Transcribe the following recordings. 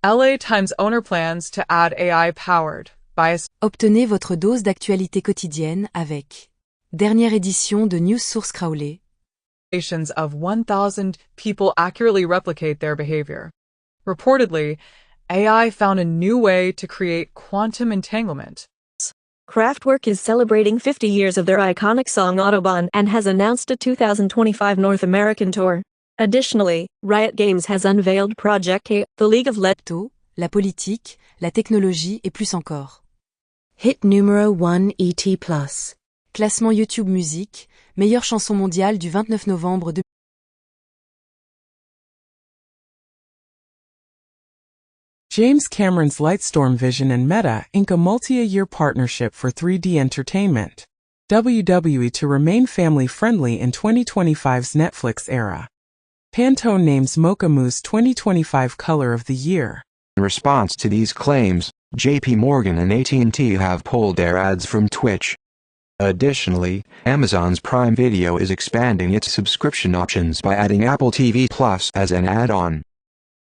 LA Times owner plans to add AI powered by Obtenez votre dose d'actualité quotidienne avec dernière édition de News Source Crawley. of 1,000 people accurately replicate their behavior. Reportedly, AI found a new way to create quantum entanglement. Kraftwerk is celebrating 50 years of their iconic song Autobahn and has announced a 2025 North American tour. Additionally, Riot Games has unveiled Project K, the League of Legends, La politique, la technologie et plus encore. Hit numéro 1 ET+. Classement YouTube Musique, meilleure chanson mondiale du 29 novembre 2020. James Cameron's Lightstorm Vision and Meta ink a multi-year partnership for 3D entertainment. WWE to remain family-friendly in 2025's Netflix era. Pantone names Mocha Mousse 2025 Color of the Year. In response to these claims, JP Morgan and AT&T have pulled their ads from Twitch. Additionally, Amazon's Prime Video is expanding its subscription options by adding Apple TV Plus as an add-on.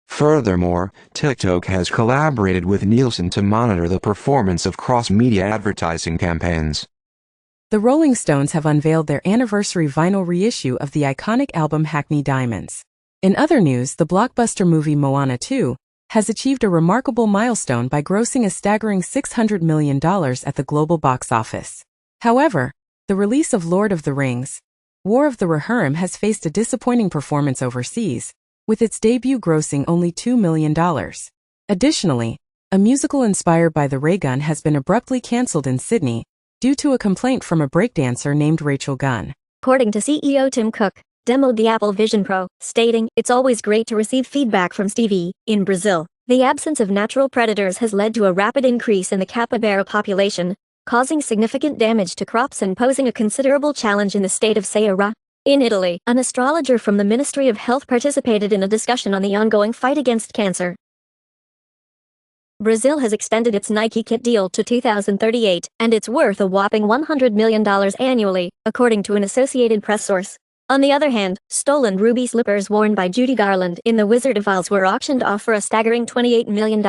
Furthermore, TikTok has collaborated with Nielsen to monitor the performance of cross-media advertising campaigns. The Rolling Stones have unveiled their anniversary vinyl reissue of the iconic album Hackney Diamonds. In other news, the blockbuster movie Moana 2 has achieved a remarkable milestone by grossing a staggering $600 million at the global box office. However, the release of Lord of the Rings, War of the Rohirrim has faced a disappointing performance overseas, with its debut grossing only $2 million. Additionally, a musical inspired by the ray gun has been abruptly cancelled in Sydney due to a complaint from a breakdancer named Rachel Gunn. According to CEO Tim Cook, demoed the Apple Vision Pro, stating, "It's always great to receive feedback from Stevie." In Brazil, the absence of natural predators has led to a rapid increase in the capybara population, causing significant damage to crops and posing a considerable challenge in the state of Ceará. In Italy, an astrologer from the Ministry of Health participated in a discussion on the ongoing fight against cancer. Brazil has extended its Nike kit deal to 2038, and it's worth a whopping $100 million annually, according to an Associated Press source. On the other hand, stolen ruby slippers worn by Judy Garland in The Wizard of Oz were auctioned off for a staggering $28 million.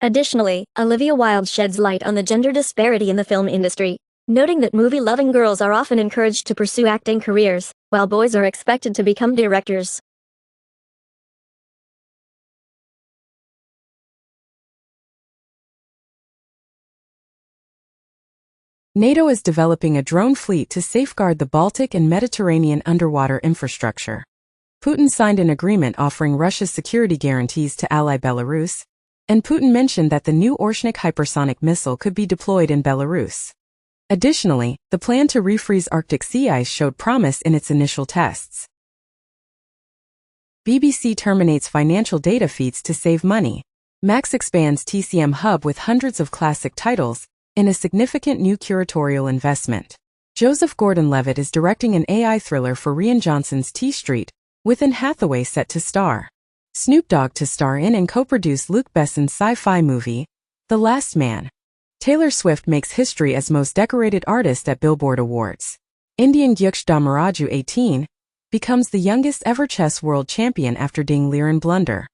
Additionally, Olivia Wilde sheds light on the gender disparity in the film industry, noting that movie-loving girls are often encouraged to pursue acting careers, while boys are expected to become directors. NATO is developing a drone fleet to safeguard the Baltic and Mediterranean underwater infrastructure. Putin signed an agreement offering Russia's security guarantees to ally Belarus, and Putin mentioned that the new Orshnik hypersonic missile could be deployed in Belarus. Additionally, the plan to refreeze Arctic sea ice showed promise in its initial tests. BBC terminates financial data feeds to save money. Max expands TCM Hub with hundreds of classic titles in a significant new curatorial investment. Joseph Gordon-Levitt is directing an AI thriller for Rian Johnson's T Street, with Anne Hathaway set to star. Snoop Dogg to star in and co-produce Luc Besson's sci-fi movie, The Last Man. Taylor Swift makes history as most decorated artist at Billboard Awards. Indian Gyuksh Damaraju 18 becomes the youngest ever chess world champion after Ding Liren blunder.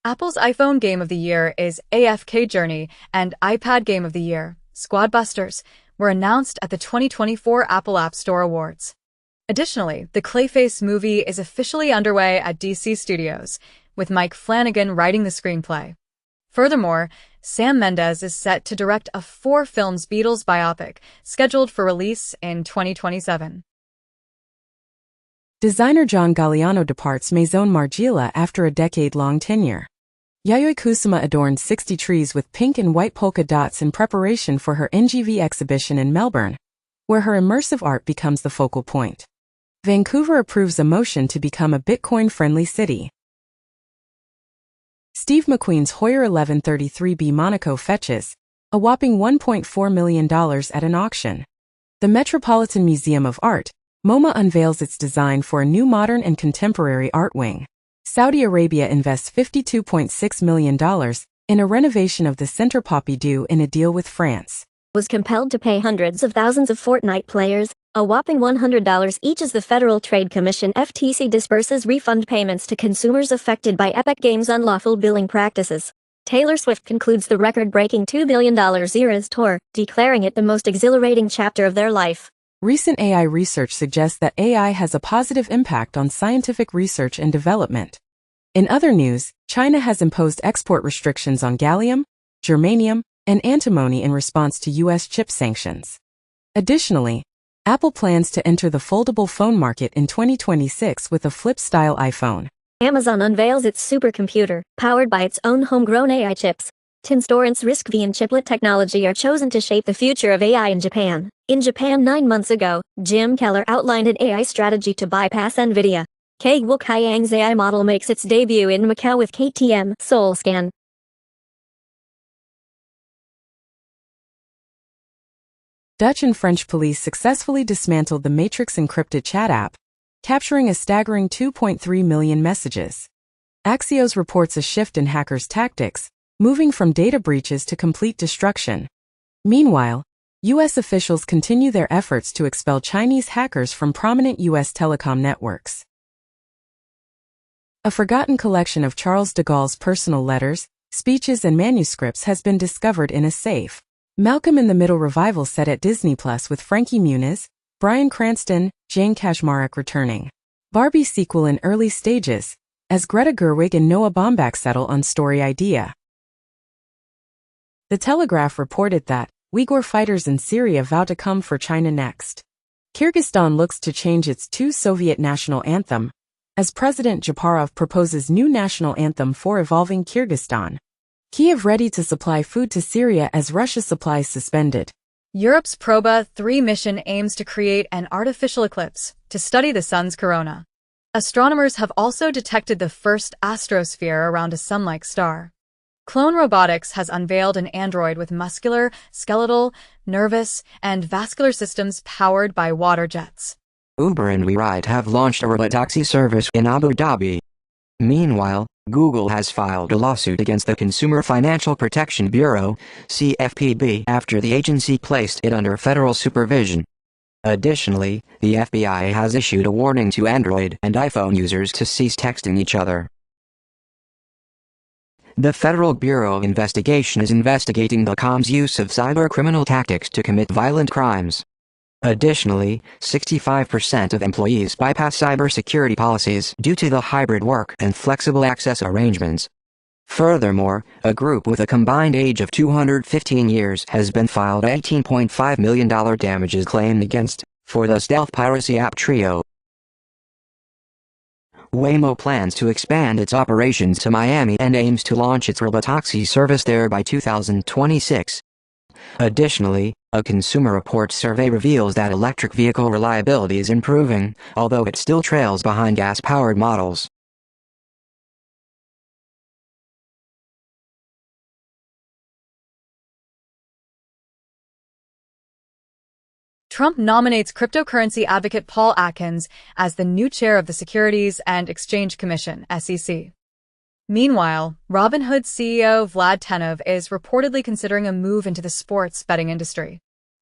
Apple's iPhone Game of the Year is AFK Journey, and iPad Game of the Year, Squad Busters, were announced at the 2024 Apple App Store Awards. Additionally, the Clayface movie is officially underway at DC Studios, with Mike Flanagan writing the screenplay. Furthermore, Sam Mendes is set to direct a 4-films Beatles biopic, scheduled for release in 2027. Designer John Galliano departs Maison Margiela after a decade-long tenure. Yayoi Kusama adorned 60 trees with pink and white polka dots in preparation for her NGV exhibition in Melbourne, where her immersive art becomes the focal point. Vancouver approves a motion to become a Bitcoin-friendly city. Steve McQueen's Hoyer 1133B Monaco fetches a whopping $1.4 million at an auction. The Metropolitan Museum of Art, MoMA, unveils its design for a new modern and contemporary art wing. Saudi Arabia invests $52.6 million in a renovation of the Centre Pompidou in a deal with France. Was compelled to pay hundreds of thousands of Fortnite players A whopping $100 each as the Federal Trade Commission (FTC) disperses refund payments to consumers affected by Epic Games' unlawful billing practices. Taylor Swift concludes the record-breaking $2 billion Eras tour, declaring it the most exhilarating chapter of their life. Recent AI research suggests that AI has a positive impact on scientific research and development. In other news, China has imposed export restrictions on gallium, germanium, and antimony in response to U.S. chip sanctions. Additionally, Apple plans to enter the foldable phone market in 2026 with a flip-style iPhone. Amazon unveils its supercomputer, powered by its own homegrown AI chips. Tinstoren's RISC-V and chiplet technology are chosen to shape the future of AI in Japan. In Japan 9 months ago, Jim Keller outlined an AI strategy to bypass NVIDIA. Kagwoo Kayang's AI model makes its debut in Macau with KTM SoulScan. Dutch and French police successfully dismantled the Matrix encrypted chat app, capturing a staggering 2.3 million messages. Axios reports a shift in hackers' tactics, moving from data breaches to complete destruction. Meanwhile, U.S. officials continue their efforts to expel Chinese hackers from prominent U.S. telecom networks. A forgotten collection of Charles de Gaulle's personal letters, speeches, and manuscripts has been discovered in a safe. Malcolm in the Middle revival set at Disney Plus with Frankie Muniz, Bryan Cranston, Jane Kaczmarek returning. Barbie sequel in early stages, as Greta Gerwig and Noah Baumbach settle on story idea. The Telegraph reported that Uyghur fighters in Syria vow to come for China next. Kyrgyzstan looks to change its two Soviet national anthem, as President Japarov proposes new national anthem for evolving Kyrgyzstan. Kyiv ready to supply food to Syria as Russia supplies suspended. Europe's Proba 3 mission aims to create an artificial eclipse to study the sun's corona. Astronomers have also detected the first astrosphere around a sun-like star. Clone Robotics has unveiled an android with muscular, skeletal, nervous, and vascular systems powered by water jets. Uber and WeRide have launched a robotaxi service in Abu Dhabi. Meanwhile, Google has filed a lawsuit against the Consumer Financial Protection Bureau, CFPB, after the agency placed it under federal supervision. Additionally, the FBI has issued a warning to Android and iPhone users to cease texting each other. The Federal Bureau of Investigation is investigating the com's use of cybercriminal tactics to commit violent crimes. Additionally, 65% of employees bypass cybersecurity policies due to the hybrid work and flexible access arrangements. Furthermore, a group with a combined age of 215 years has been filed a $18.5 million damages claim against, for the stealth piracy app Trio. Waymo plans to expand its operations to Miami and aims to launch its robotaxi service there by 2026. Additionally, a Consumer Reports survey reveals that electric vehicle reliability is improving, although it still trails behind gas-powered models. Trump nominates cryptocurrency advocate Paul Atkins as the new chair of the Securities and Exchange Commission, SEC. Meanwhile, Robinhood CEO Vlad Tenev is reportedly considering a move into the sports betting industry.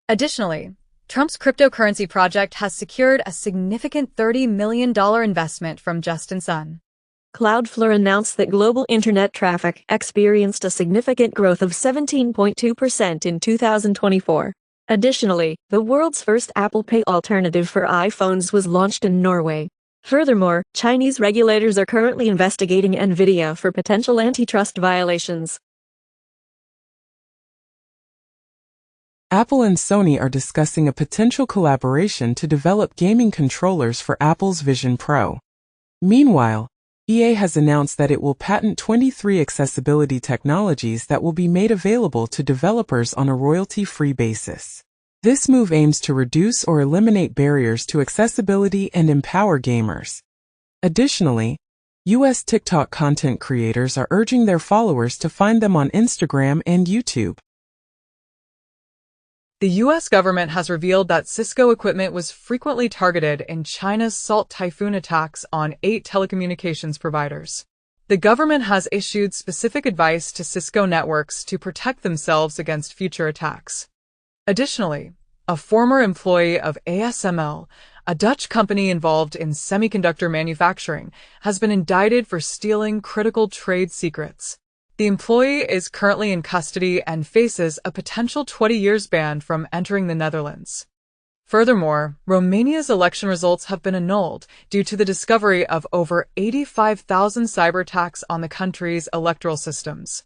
Additionally, Trump's cryptocurrency project has secured a significant $30 million investment from Justin Sun. Cloudflare announced that global internet traffic experienced a significant growth of 17.2% in 2024. Additionally, the world's first Apple Pay alternative for iPhones was launched in Norway. Furthermore, Chinese regulators are currently investigating NVIDIA for potential antitrust violations. Apple and Sony are discussing a potential collaboration to develop gaming controllers for Apple's Vision Pro. Meanwhile, EA has announced that it will patent 23 accessibility technologies that will be made available to developers on a royalty-free basis. This move aims to reduce or eliminate barriers to accessibility and empower gamers. Additionally, U.S. TikTok content creators are urging their followers to find them on Instagram and YouTube. The U.S. government has revealed that Cisco equipment was frequently targeted in China's Salt Typhoon attacks on 8 telecommunications providers. The government has issued specific advice to Cisco networks to protect themselves against future attacks. Additionally, a former employee of ASML, a Dutch company involved in semiconductor manufacturing, has been indicted for stealing critical trade secrets. The employee is currently in custody and faces a potential 20 years ban from entering the Netherlands. Furthermore, Romania's election results have been annulled due to the discovery of over 85,000 cyber attacks on the country's electoral systems.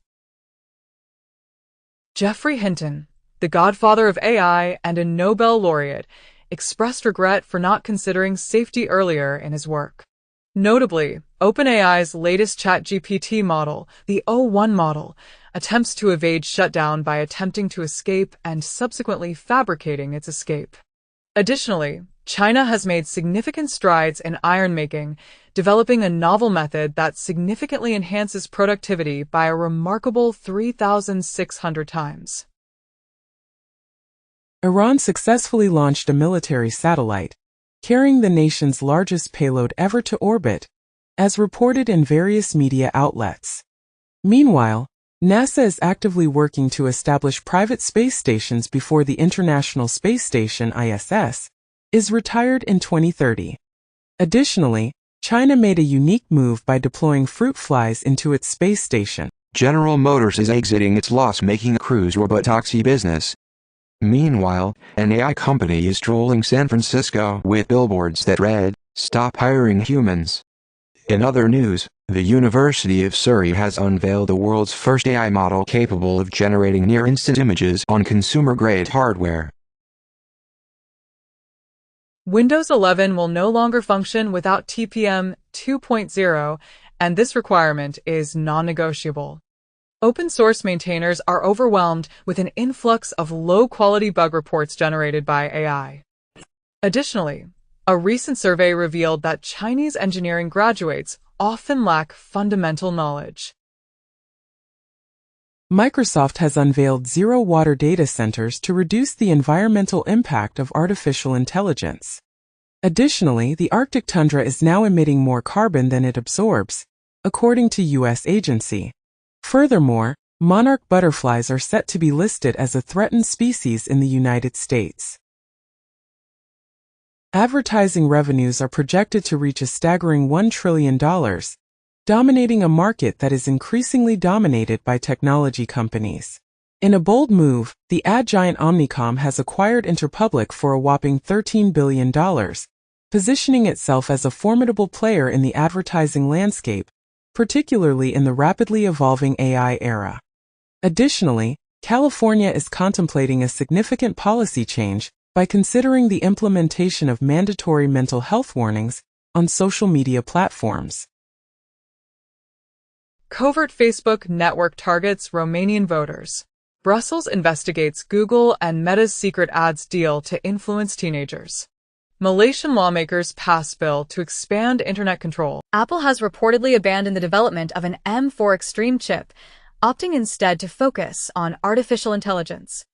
Geoffrey Hinton, the godfather of AI and a Nobel laureate, expressed regret for not considering safety earlier in his work. Notably, OpenAI's latest ChatGPT model, the O1 model, attempts to evade shutdown by attempting to escape and subsequently fabricating its escape. Additionally, China has made significant strides in iron-making, developing a novel method that significantly enhances productivity by a remarkable 3,600 times. Iran successfully launched a military satellite, carrying the nation's largest payload ever to orbit, as reported in various media outlets. Meanwhile, NASA is actively working to establish private space stations before the International Space Station (ISS) is retired in 2030. Additionally, China made a unique move by deploying fruit flies into its space station. General Motors is exiting its loss-making cruise robotaxi business. Meanwhile, an AI company is trolling San Francisco with billboards that read, "Stop hiring humans." In other news, the University of Surrey has unveiled the world's first AI model capable of generating near-instant images on consumer-grade hardware. Windows 11 will no longer function without TPM 2.0, and this requirement is non-negotiable. Open-source maintainers are overwhelmed with an influx of low-quality bug reports generated by AI. Additionally, a recent survey revealed that Chinese engineering graduates often lack fundamental knowledge. Microsoft has unveiled zero-water data centers to reduce the environmental impact of artificial intelligence. Additionally, the Arctic tundra is now emitting more carbon than it absorbs, according to U.S. agency. Furthermore, monarch butterflies are set to be listed as a threatened species in the United States. Advertising revenues are projected to reach a staggering $1 trillion, dominating a market that is increasingly dominated by technology companies. In a bold move, the ad giant Omnicom has acquired Interpublic for a whopping $13 billion, positioning itself as a formidable player in the advertising landscape, particularly in the rapidly evolving AI era. Additionally, California is contemplating a significant policy change by considering the implementation of mandatory mental health warnings on social media platforms. Covert Facebook network targets Romanian voters. Brussels investigates Google and Meta's secret ads deal to influence teenagers. Malaysian lawmakers pass bill to expand internet control. Apple has reportedly abandoned the development of an M4 Extreme chip, opting instead to focus on artificial intelligence.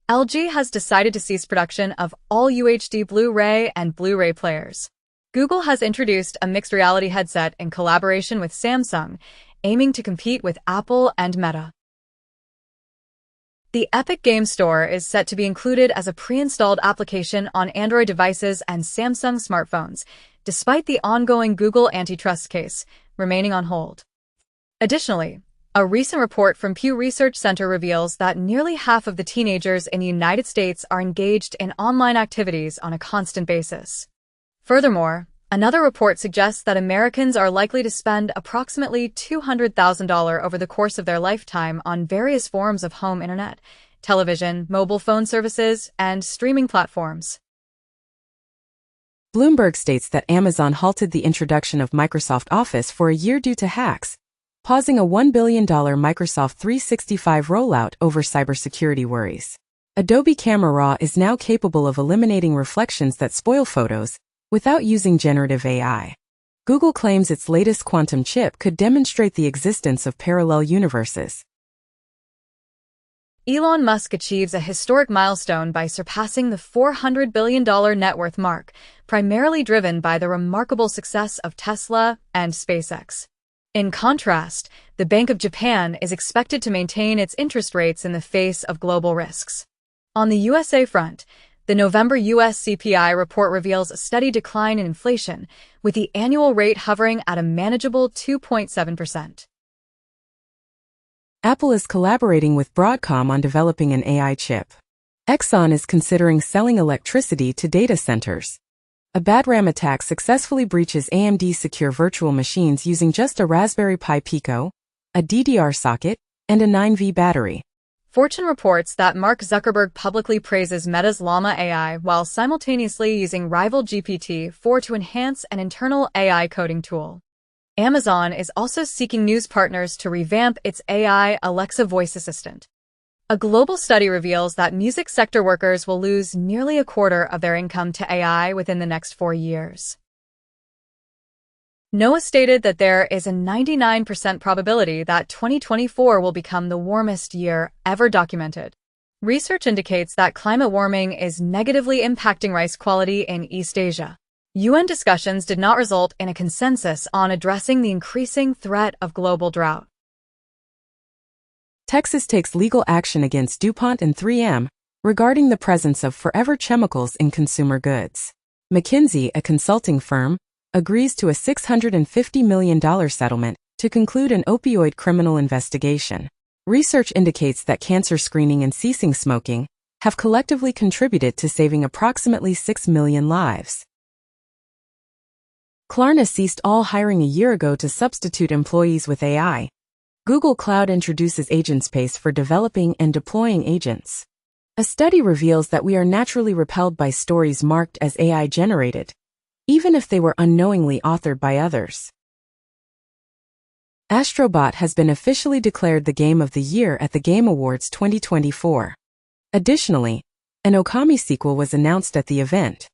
LG has decided to cease production of all UHD Blu-ray and Blu-ray players. Google has introduced a mixed reality headset in collaboration with Samsung, aiming to compete with Apple and Meta. The Epic Games Store is set to be included as a pre-installed application on Android devices and Samsung smartphones, despite the ongoing Google antitrust case remaining on hold. Additionally, a recent report from Pew Research Center reveals that nearly half of the teenagers in the United States are engaged in online activities on a constant basis. Furthermore, another report suggests that Americans are likely to spend approximately $200,000 over the course of their lifetime on various forms of home internet, television, mobile phone services, and streaming platforms. Bloomberg states that Amazon halted the introduction of Microsoft Office for a year due to hacks, pausing a $1 billion Microsoft 365 rollout over cybersecurity worries. Adobe Camera Raw is now capable of eliminating reflections that spoil photos without using generative AI. Google claims its latest quantum chip could demonstrate the existence of parallel universes. Elon Musk achieves a historic milestone by surpassing the $400 billion net worth mark, primarily driven by the remarkable success of Tesla and SpaceX. In contrast, the Bank of Japan is expected to maintain its interest rates in the face of global risks. On the USA front, The November U.S. CPI report reveals a steady decline in inflation, with the annual rate hovering at a manageable 2.7%. Apple is collaborating with Broadcom on developing an AI chip. Exxon is considering selling electricity to data centers. A bad RAM attack successfully breaches AMD's secure virtual machines using just a Raspberry Pi Pico, a DDR socket, and a 9V battery. Fortune reports that Mark Zuckerberg publicly praises Meta's Llama AI while simultaneously using rival GPT-4 to enhance an internal AI coding tool. Amazon is also seeking news partners to revamp its AI Alexa voice assistant. A global study reveals that music sector workers will lose nearly a quarter of their income to AI within the next 4 years. NOAA stated that there is a 99% probability that 2024 will become the warmest year ever documented. Research indicates that climate warming is negatively impacting rice quality in East Asia. UN discussions did not result in a consensus on addressing the increasing threat of global drought. Texas takes legal action against DuPont and 3M regarding the presence of forever chemicals in consumer goods. McKinsey, a consulting firm, agrees to a $650 million settlement to conclude an opioid criminal investigation. Research indicates that cancer screening and ceasing smoking have collectively contributed to saving approximately 6 million lives. Klarna ceased all hiring a year ago to substitute employees with AI. Google Cloud introduces AgentSpace for developing and deploying agents. A study reveals that we are naturally repelled by stories marked as AI-generated, even if they were unknowingly authored by others. Astrobot has been officially declared the Game of the Year at the Game Awards 2024. Additionally, an Okami sequel was announced at the event.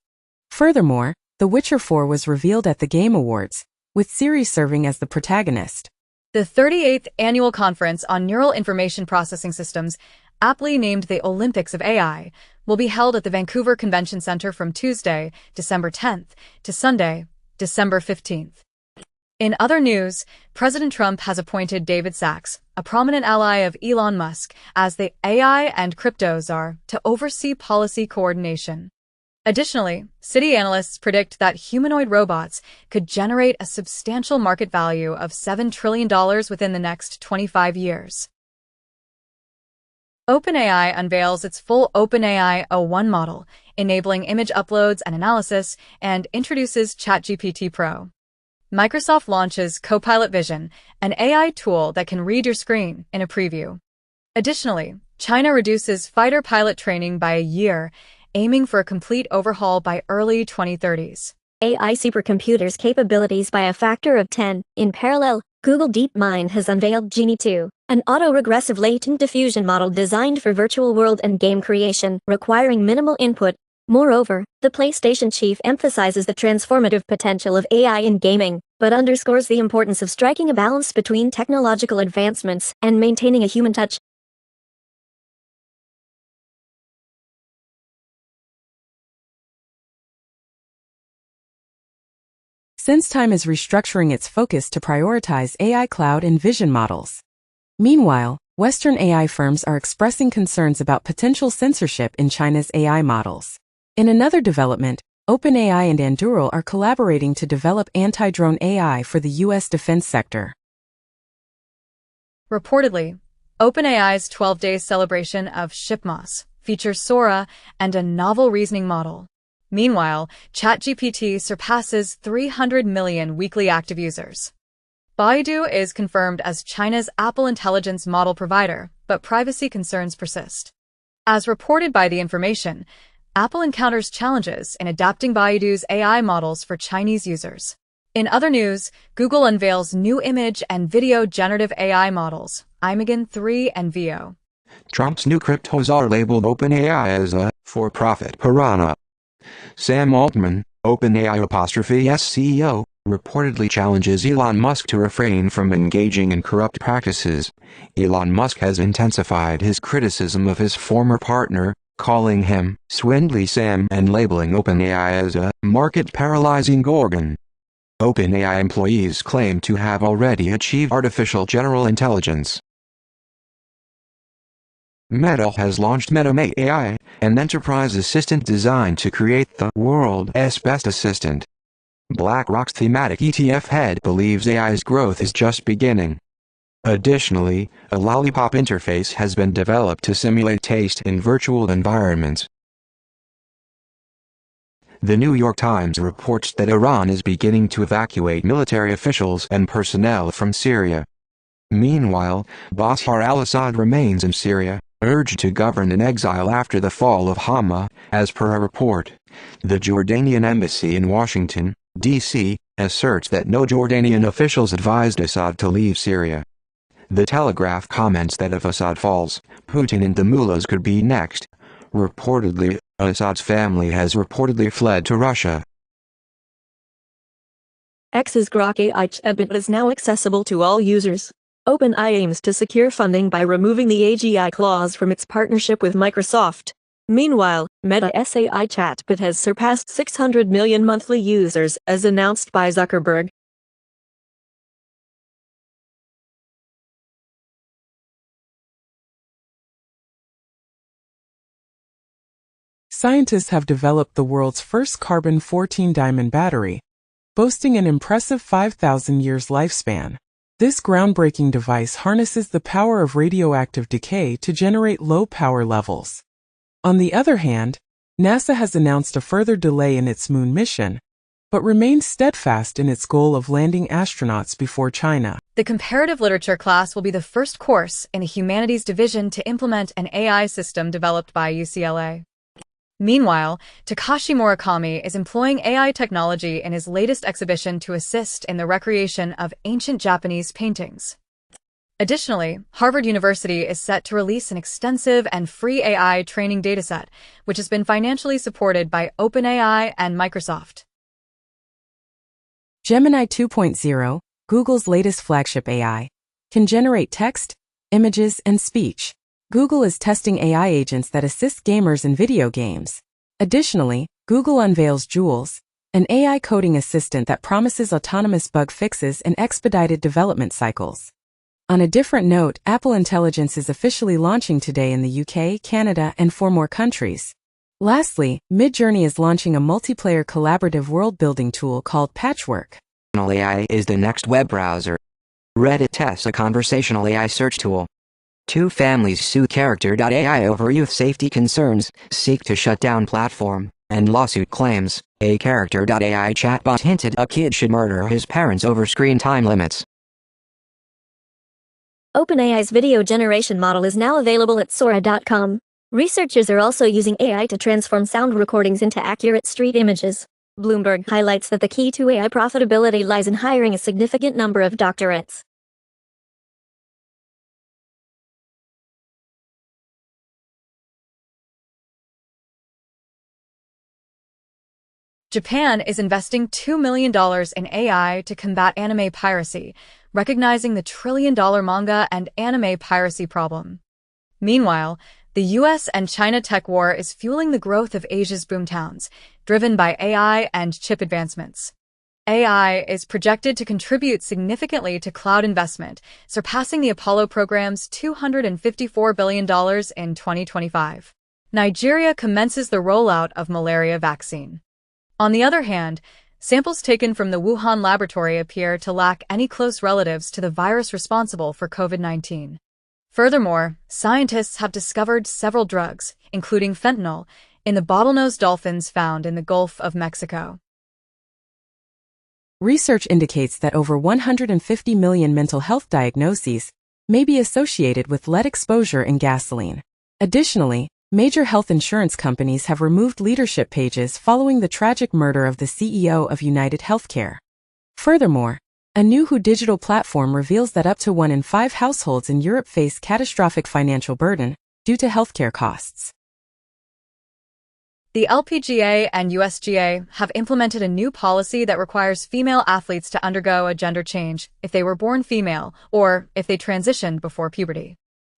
Furthermore, The Witcher 4 was revealed at the Game Awards, with Ciri serving as the protagonist. The 38th Annual Conference on Neural Information Processing Systems, aptly named the Olympics of AI, will be held at the Vancouver Convention Centre from Tuesday, December 10th, to Sunday, December 15th. In other news, President Trump has appointed David Sachs, a prominent ally of Elon Musk, as the AI and crypto czar to oversee policy coordination. Additionally, Citi analysts predict that humanoid robots could generate a substantial market value of $7 trillion within the next 25 years. OpenAI unveils its full OpenAI o1 model, enabling image uploads and analysis, and introduces ChatGPT Pro. Microsoft launches Copilot Vision, an AI tool that can read your screen, in a preview. Additionally, China reduces fighter pilot training by a year, aiming for a complete overhaul by early 2030s. AI supercomputers capabilities by a factor of 10. In parallel, Google DeepMind has unveiled Genie 2, an autoregressive latent diffusion model designed for virtual world and game creation, requiring minimal input. Moreover, the PlayStation chief emphasizes the transformative potential of AI in gaming, but underscores the importance of striking a balance between technological advancements and maintaining a human touch. SenseTime is restructuring its focus to prioritize AI cloud and vision models. Meanwhile, Western AI firms are expressing concerns about potential censorship in China's AI models. In another development, OpenAI and Anduril are collaborating to develop anti-drone AI for the U.S. defense sector. Reportedly, OpenAI's 12-day celebration of ShipMoss features Sora and a novel reasoning model. Meanwhile, ChatGPT surpasses 300 million weekly active users. Baidu is confirmed as China's Apple intelligence model provider, but privacy concerns persist. As reported by The Information, Apple encounters challenges in adapting Baidu's AI models for Chinese users. In other news, Google unveils new image and video generative AI models, Imagen 3 and Veo. Trump's new crypto czar labeled OpenAI as a for-profit piranha. Sam Altman, OpenAI''s CEO, reportedly challenges Elon Musk to refrain from engaging in corrupt practices. Elon Musk has intensified his criticism of his former partner, calling him Swindly Sam and labeling OpenAI as a market-paralyzing gorgon. OpenAI employees claim to have already achieved artificial general intelligence. Meta has launched MetaMate AI, an enterprise assistant designed to create the world's best assistant. BlackRock's thematic ETF head believes AI's growth is just beginning. Additionally, a lollipop interface has been developed to simulate taste in virtual environments. The New York Times reports that Iran is beginning to evacuate military officials and personnel from Syria. Meanwhile, Bashar al-Assad remains in Syria, urged to govern in exile after the fall of Hama, as per a report. The Jordanian embassy in Washington, D.C., asserts that no Jordanian officials advised Assad to leave Syria. The Telegraph comments that if Assad falls, Putin and the mullahs could be next. Reportedly, Assad's family has reportedly fled to Russia. X's Grok AI chatbot is now accessible to all users. OpenAI aims to secure funding by removing the AGI clause from its partnership with Microsoft. Meanwhile, Meta's AI chatbot has surpassed 600 million monthly users, as announced by Zuckerberg. Scientists have developed the world's first carbon-14 diamond battery, boasting an impressive 5,000 years lifespan. This groundbreaking device harnesses the power of radioactive decay to generate low power levels. On the other hand, NASA has announced a further delay in its moon mission, but remains steadfast in its goal of landing astronauts before China. The comparative literature class will be the first course in the humanities division to implement an AI system developed by UCLA. Meanwhile, Takashi Murakami is employing AI technology in his latest exhibition to assist in the recreation of ancient Japanese paintings. Additionally, Harvard University is set to release an extensive and free AI training dataset, which has been financially supported by OpenAI and Microsoft. Gemini 2.0, Google's latest flagship AI, can generate text, images, and speech. Google is testing AI agents that assist gamers in video games. Additionally, Google unveils Jules, an AI coding assistant that promises autonomous bug fixes and expedited development cycles. On a different note, Apple Intelligence is officially launching today in the UK, Canada, and 4 more countries. Lastly, Midjourney is launching a multiplayer collaborative world-building tool called Patchwork. AI is the next web browser. Reddit tests a conversational AI search tool. 2 families sue Character.ai over youth safety concerns, seek to shut down platform, and lawsuit claims a Character.ai chatbot hinted a kid should murder his parents over screen time limits. OpenAI's video generation model is now available at Sora.com. Researchers are also using AI to transform sound recordings into accurate street images. Bloomberg highlights that the key to AI profitability lies in hiring a significant number of doctorates. Japan is investing $2 million in AI to combat anime piracy, recognizing the trillion-dollar manga and anime piracy problem. Meanwhile, the US and China tech war is fueling the growth of Asia's boomtowns, driven by AI and chip advancements. AI is projected to contribute significantly to cloud investment, surpassing the Apollo program's $254 billion in 2025. Nigeria commences the rollout of malaria vaccine. On the other hand, samples taken from the Wuhan laboratory appear to lack any close relatives to the virus responsible for COVID-19. Furthermore, scientists have discovered several drugs, including fentanyl, in the bottlenose dolphins found in the Gulf of Mexico. Research indicates that over 150 million mental health diagnoses may be associated with lead exposure in gasoline. Additionally, major health insurance companies have removed leadership pages following the tragic murder of the CEO of United Healthcare. Furthermore, a new WHO digital platform reveals that up to 1 in 5 households in Europe face catastrophic financial burden due to healthcare costs. The LPGA and USGA have implemented a new policy that requires female athletes to undergo a gender change if they were born female or if they transitioned before puberty.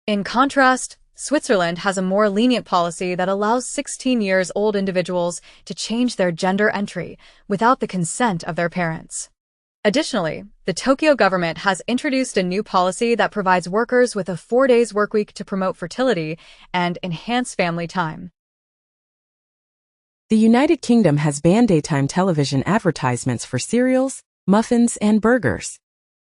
In contrast, Switzerland has a more lenient policy that allows 16-year-old individuals to change their gender entry without the consent of their parents. Additionally, the Tokyo government has introduced a new policy that provides workers with a 4-day workweek to promote fertility and enhance family time. The United Kingdom has banned daytime television advertisements for cereals, muffins, and burgers.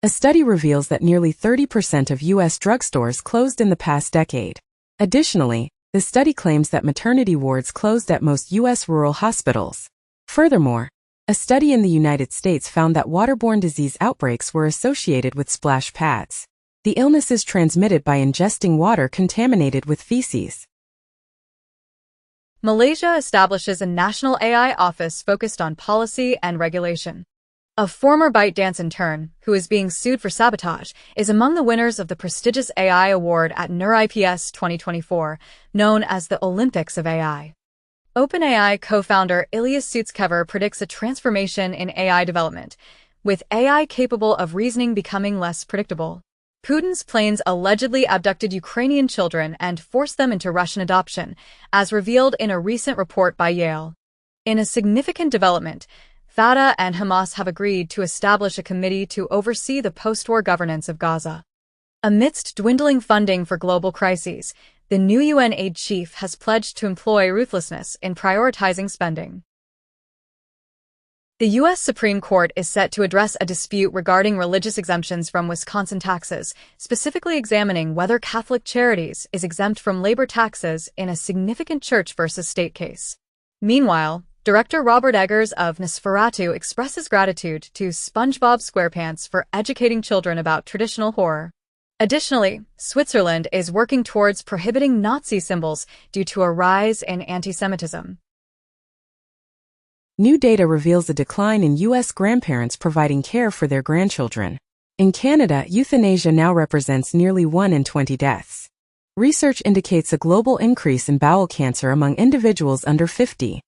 A study reveals that nearly 30% of U.S. drugstores closed in the past decade. Additionally, the study claims that maternity wards closed at most U.S. rural hospitals. Furthermore, a study in the United States found that waterborne disease outbreaks were associated with splash pads. The illness is transmitted by ingesting water contaminated with feces. Malaysia establishes a national AI office focused on policy and regulation. A former ByteDance intern, who is being sued for sabotage, is among the winners of the prestigious AI award at NeurIPS 2024, known as the Olympics of AI. OpenAI co-founder Ilias Sutskever predicts a transformation in AI development, with AI capable of reasoning becoming less predictable. Putin's planes allegedly abducted Ukrainian children and forced them into Russian adoption, as revealed in a recent report by Yale. In a significant development, Fatah and Hamas have agreed to establish a committee to oversee the post-war governance of Gaza. Amidst dwindling funding for global crises, the new UN aid chief has pledged to employ ruthlessness in prioritizing spending. The U.S. Supreme Court is set to address a dispute regarding religious exemptions from Wisconsin taxes, specifically examining whether Catholic Charities is exempt from labor taxes in a significant church versus state case. Meanwhile, director Robert Eggers of Nosferatu expresses gratitude to SpongeBob SquarePants for educating children about traditional horror. Additionally, Switzerland is working towards prohibiting Nazi symbols due to a rise in anti-Semitism. New data reveals a decline in U.S. grandparents providing care for their grandchildren. In Canada, euthanasia now represents nearly 1 in 20 deaths. Research indicates a global increase in bowel cancer among individuals under 50.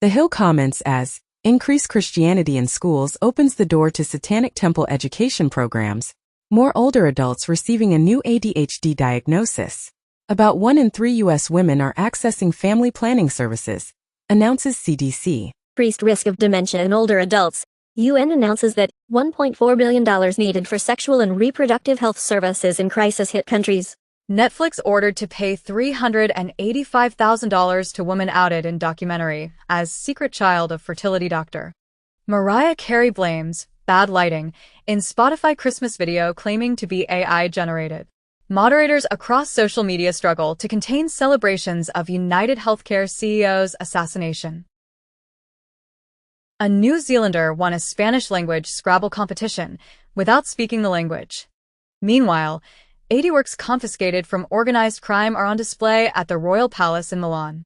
The Hill comments as, "Increased Christianity in schools opens the door to satanic temple education programs, more older adults receiving a new ADHD diagnosis. About 1 in 3 U.S. women are accessing family planning services," announces CDC. Increased risk of dementia in older adults. UN announces that $1.4 billion needed for sexual and reproductive health services in crisis-hit countries. Netflix ordered to pay $385,000 to woman outed in documentary as secret child of fertility doctor. Mariah Carey blames bad lighting in Spotify Christmas video claiming to be AI generated. Moderators across social media struggle to contain celebrations of United Healthcare CEO's assassination. A New Zealander won a Spanish-language Scrabble competition without speaking the language. Meanwhile, 80 works confiscated from organized crime are on display at the Royal Palace in Milan.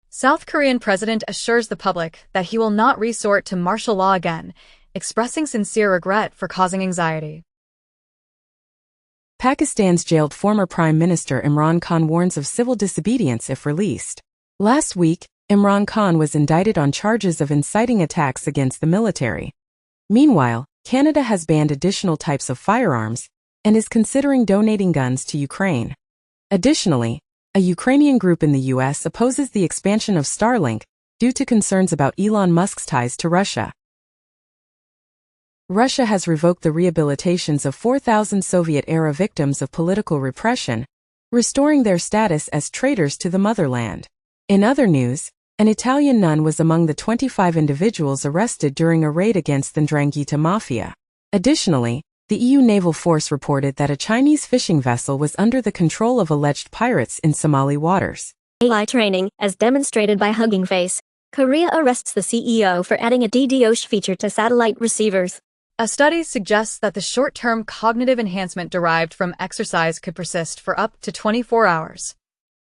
South Korean president assures the public that he will not resort to martial law again, expressing sincere regret for causing anxiety. Pakistan's jailed former Prime Minister Imran Khan warns of civil disobedience if released. Last week, Imran Khan was indicted on charges of inciting attacks against the military. Meanwhile, Canada has banned additional types of firearms and is considering donating guns to Ukraine. Additionally, a Ukrainian group in the U.S. opposes the expansion of Starlink due to concerns about Elon Musk's ties to Russia. Russia has revoked the rehabilitations of 4,000 Soviet-era victims of political repression, restoring their status as traitors to the motherland. In other news, an Italian nun was among the 25 individuals arrested during a raid against the 'Ndrangheta mafia. Additionally, the EU naval force reported that a Chinese fishing vessel was under the control of alleged pirates in Somali waters. AI training, as demonstrated by Hugging Face. Korea arrests the CEO for adding a DDoS feature to satellite receivers. A study suggests that the short-term cognitive enhancement derived from exercise could persist for up to 24 hours.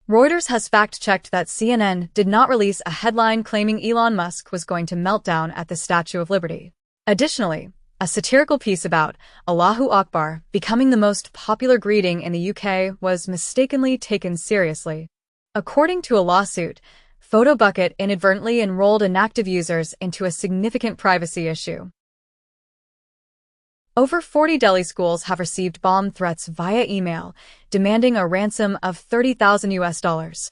Reuters has fact-checked that CNN did not release a headline claiming Elon Musk was going to melt down at the Statue of Liberty. Additionally, a satirical piece about Allahu Akbar becoming the most popular greeting in the UK was mistakenly taken seriously. According to a lawsuit, PhotoBucket inadvertently enrolled inactive users into a significant privacy issue. Over 40 Delhi schools have received bomb threats via email, demanding a ransom of $30,000.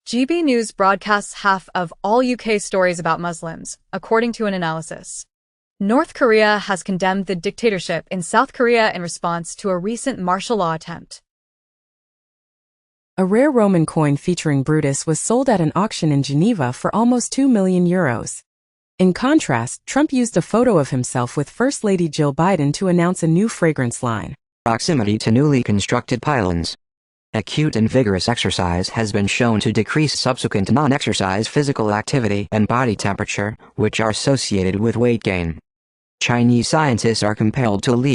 GB News broadcasts half of all UK stories about Muslims, according to an analysis. North Korea has condemned the dictatorship in South Korea in response to a recent martial law attempt. A rare Roman coin featuring Brutus was sold at an auction in Geneva for almost €2 million. In contrast, Trump used a photo of himself with First Lady Jill Biden to announce a new fragrance line. Proximity to newly constructed pylons. Acute and vigorous exercise has been shown to decrease subsequent non-exercise physical activity and body temperature, which are associated with weight gain. Chinese scientists are compelled to leave